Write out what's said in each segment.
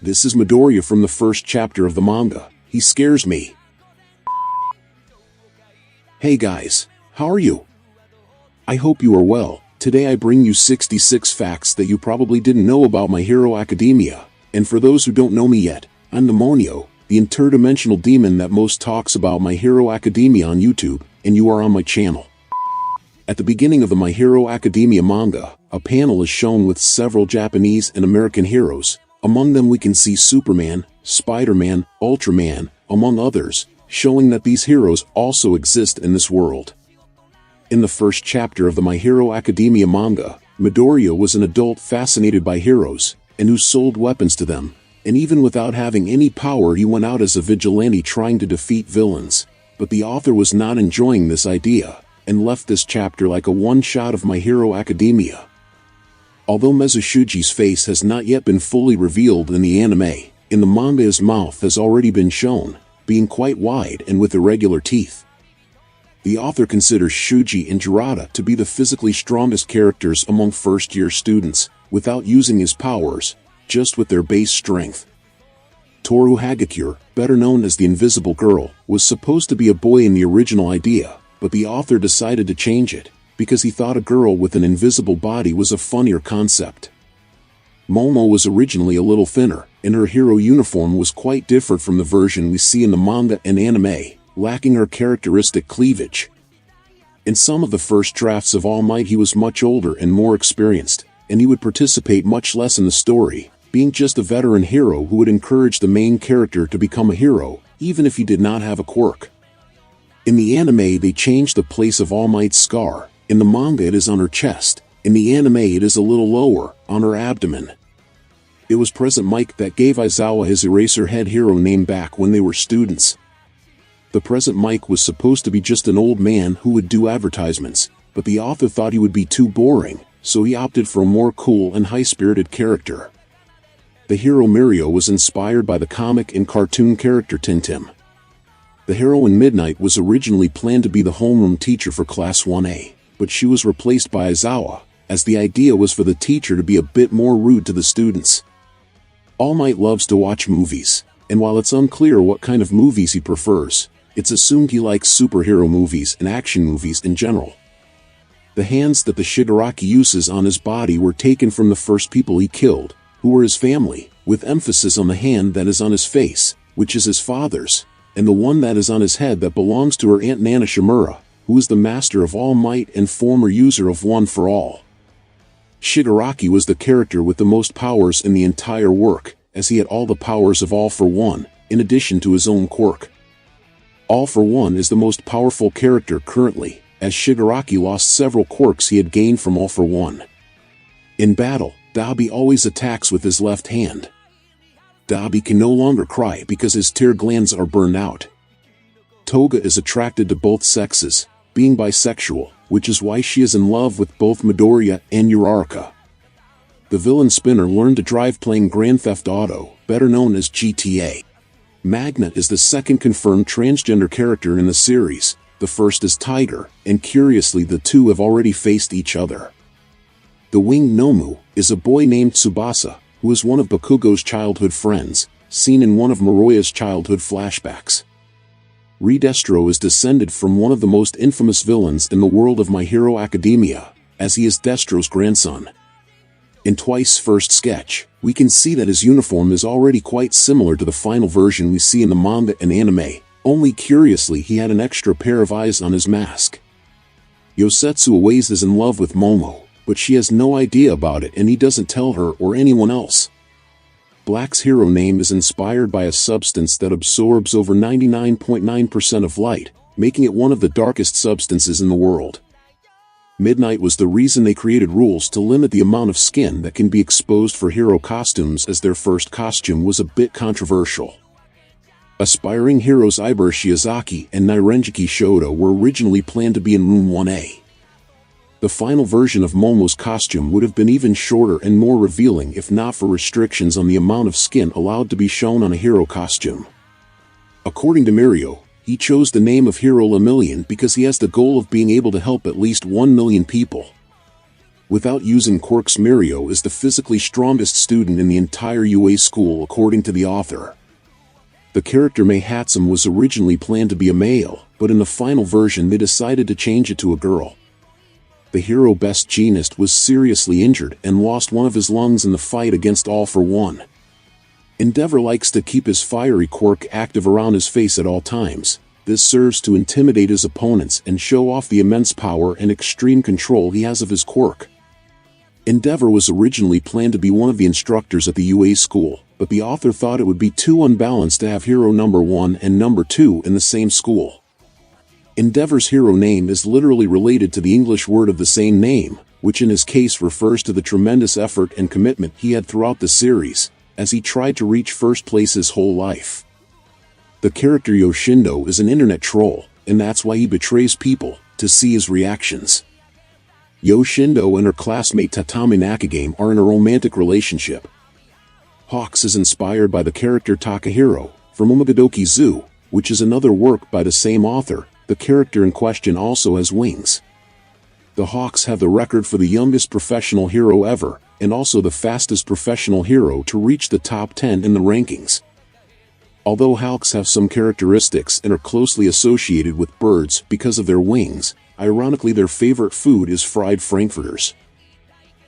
This is Midoriya from the first chapter of the manga. He scares me. Hey guys, how are you? I hope you are well. Today I bring you 66 facts that you probably didn't know about My Hero Academia. And for those who don't know me yet, I'm Demonio, the interdimensional demon that most talks about My Hero Academia on YouTube, and you are on my channel. At the beginning of the My Hero Academia manga, a panel is shown with several Japanese and American heroes. Among them we can see Superman, Spider-Man, Ultraman, among others, showing that these heroes also exist in this world. In the first chapter of the My Hero Academia manga, Midoriya was an adult fascinated by heroes, and who sold weapons to them, and even without having any power he went out as a vigilante trying to defeat villains. But the author was not enjoying this idea, and left this chapter like a one-shot of My Hero Academia. Although Mezushuji's face has not yet been fully revealed in the anime, in the manga his mouth has already been shown, being quite wide and with irregular teeth. The author considers Shuji and Jiraiya to be the physically strongest characters among first-year students, without using his powers, just with their base strength. Toru Hagakure, better known as the Invisible Girl, was supposed to be a boy in the original idea, but the author decided to change it, because he thought a girl with an invisible body was a funnier concept. Momo was originally a little thinner, and her hero uniform was quite different from the version we see in the manga and anime, lacking her characteristic cleavage. In some of the first drafts of All Might he was much older and more experienced, and he would participate much less in the story, being just a veteran hero who would encourage the main character to become a hero, even if he did not have a quirk. In the anime they changed the place of All Might's scar. In the manga it is on her chest, in the anime it is a little lower, on her abdomen. It was Present Mike that gave Aizawa his Eraserhead hero name back when they were students. The Present Mike was supposed to be just an old man who would do advertisements, but the author thought he would be too boring, so he opted for a more cool and high-spirited character. The hero Mirio was inspired by the comic and cartoon character Tintin. The heroine Midnight was originally planned to be the homeroom teacher for Class 1A. But she was replaced by Aizawa, as the idea was for the teacher to be a bit more rude to the students. All Might loves to watch movies, and while it's unclear what kind of movies he prefers, it's assumed he likes superhero movies and action movies in general. The hands that the Shigaraki uses on his body were taken from the first people he killed, who were his family, with emphasis on the hand that is on his face, which is his father's, and the one that is on his head that belongs to her Aunt Nana Shimura, who is the master of All Might and former user of One for All. Shigaraki was the character with the most powers in the entire work, as he had all the powers of All for One, in addition to his own quirk. All for One is the most powerful character currently, as Shigaraki lost several quirks he had gained from All for One. In battle, Dabi always attacks with his left hand. Dabi can no longer cry because his tear glands are burned out. Toga is attracted to both sexes, being bisexual, which is why she is in love with both Midoriya and Uraraka. The villain Spinner learned to drive playing Grand Theft Auto, better known as GTA. Magna is the second confirmed transgender character in the series, the first is Tiger, and curiously the two have already faced each other. The winged Nomu is a boy named Tsubasa, who is one of Bakugo's childhood friends, seen in one of Miroya's childhood flashbacks. Redestro is descended from one of the most infamous villains in the world of My Hero Academia, as he is Destro's grandson. In Twice's first sketch, we can see that his uniform is already quite similar to the final version we see in the manga and anime, only curiously he had an extra pair of eyes on his mask. Yosetsu Awaze is in love with Momo, but she has no idea about it and he doesn't tell her or anyone else. Black's hero name is inspired by a substance that absorbs over 99.9% of light, making it one of the darkest substances in the world. Midnight was the reason they created rules to limit the amount of skin that can be exposed for hero costumes, as their first costume was a bit controversial. Aspiring heroes Ibara Shiozaki and Nairenjiki Shoto were originally planned to be in Room 1A. The final version of Momo's costume would have been even shorter and more revealing if not for restrictions on the amount of skin allowed to be shown on a hero costume. According to Mirio, he chose the name of Hero Lemillion because he has the goal of being able to help at least 1 million people. Without using quirks, Mirio is the physically strongest student in the entire UA school according to the author. The character Mei Hatsum was originally planned to be a male, but in the final version they decided to change it to a girl. The hero Best Jeanist was seriously injured and lost one of his lungs in the fight against All for One. Endeavor likes to keep his fiery quirk active around his face at all times. This serves to intimidate his opponents and show off the immense power and extreme control he has of his quirk. Endeavor was originally planned to be one of the instructors at the UA school, but the author thought it would be too unbalanced to have hero number 1 and number 2 in the same school. Endeavor's hero name is literally related to the English word of the same name, which in his case refers to the tremendous effort and commitment he had throughout the series, as he tried to reach first place his whole life. The character Yoshindo is an internet troll, and that's why he betrays people, to see his reactions. Yoshindo and her classmate Tatami Nakagame are in a romantic relationship. Hawks is inspired by the character Takahiro, from Umegadoki Zoo, which is another work by the same author. The character in question also has wings. The Hawks have the record for the youngest professional hero ever, and also the fastest professional hero to reach the top 10 in the rankings. Although Hawks have some characteristics and are closely associated with birds because of their wings, ironically their favorite food is fried frankfurters.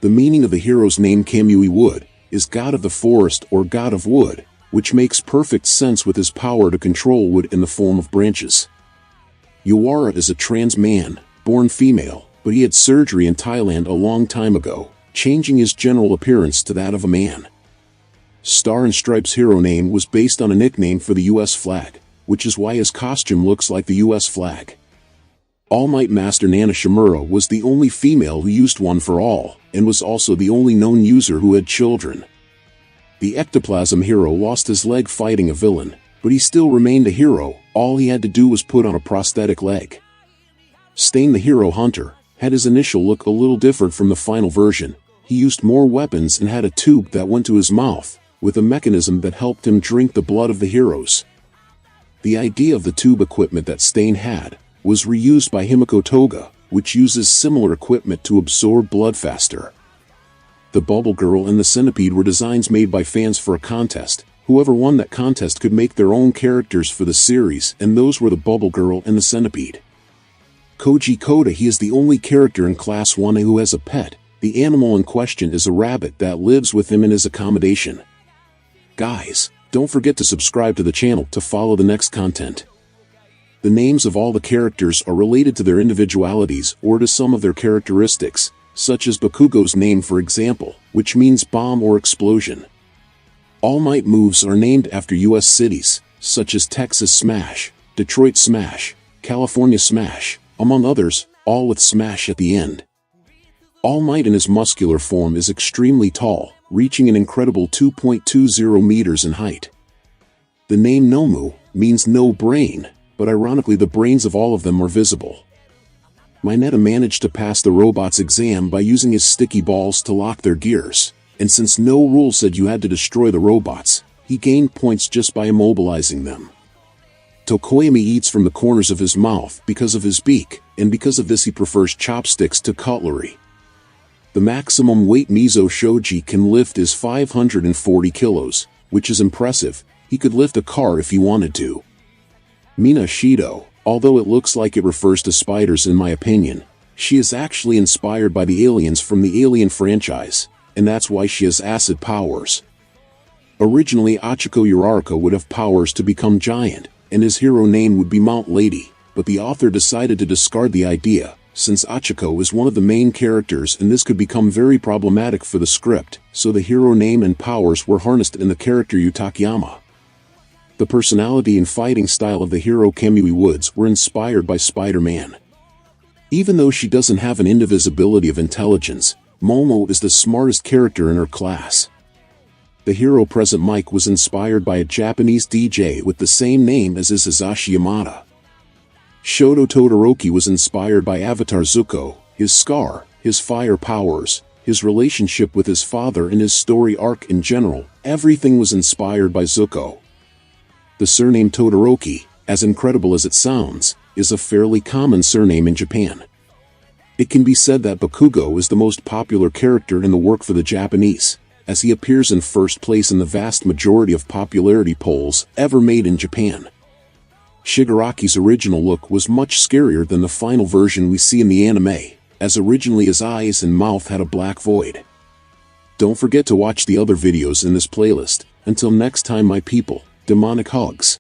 The meaning of the hero's name Kamui Wood is god of the forest or god of wood, which makes perfect sense with his power to control wood in the form of branches. Yuara is a trans man, born female, but he had surgery in Thailand a long time ago, changing his general appearance to that of a man. Star and Stripes' hero name was based on a nickname for the US flag, which is why his costume looks like the US flag. All Might Master Nana Shimura was the only female who used One for All, and was also the only known user who had children. The Ectoplasm hero lost his leg fighting a villain, but he still remained a hero. All he had to do was put on a prosthetic leg. Stain the hero hunter had his initial look a little different from the final version. He used more weapons and had a tube that went to his mouth, with a mechanism that helped him drink the blood of the heroes. The idea of the tube equipment that Stain had was reused by Himiko Toga, which uses similar equipment to absorb blood faster. The Bubble Girl and the Centipede were designs made by fans for a contest. Whoever won that contest could make their own characters for the series, and those were the Bubble Girl and the Centipede. Koji Koda, he is the only character in Class 1 who has a pet. The animal in question is a rabbit that lives with him in his accommodation. Guys, don't forget to subscribe to the channel to follow the next content. The names of all the characters are related to their individualities or to some of their characteristics, such as Bakugo's name for example, which means bomb or explosion. All Might moves are named after US cities, such as Texas Smash, Detroit Smash, California Smash, among others, all with Smash at the end. All Might in his muscular form is extremely tall, reaching an incredible 2.20 meters in height. The name Nomu means no brain, but ironically the brains of all of them are visible. Mineta managed to pass the robot's exam by using his sticky balls to lock their gears, and since no rule said you had to destroy the robots, he gained points just by immobilizing them. Tokoyami eats from the corners of his mouth because of his beak, and because of this he prefers chopsticks to cutlery. The maximum weight Mizo Shoji can lift is 540 kilos, which is impressive. He could lift a car if he wanted to. Mina Shido, although it looks like it refers to spiders in my opinion, she is actually inspired by the aliens from the Alien franchise, and that's why she has acid powers. Originally Achiko Uraraka would have powers to become giant, and his hero name would be Mount Lady, but the author decided to discard the idea, since Achiko is one of the main characters and this could become very problematic for the script, so the hero name and powers were harnessed in the character Yutakayama. The personality and fighting style of the hero Kamui Woods were inspired by Spider-Man. Even though she doesn't have an indivisibility of intelligence, Momo is the smartest character in her class. The hero Present Mike was inspired by a Japanese DJ with the same name as is Hisashi Yamada. Shoto Todoroki was inspired by Avatar Zuko, his scar, his fire powers, his relationship with his father and his story arc in general. Everything was inspired by Zuko. The surname Todoroki, as incredible as it sounds, is a fairly common surname in Japan. It can be said that Bakugo is the most popular character in the work for the Japanese, as he appears in first place in the vast majority of popularity polls ever made in Japan. Shigaraki's original look was much scarier than the final version we see in the anime, as originally his eyes and mouth had a black void. Don't forget to watch the other videos in this playlist. Until next time my people, demonic hugs.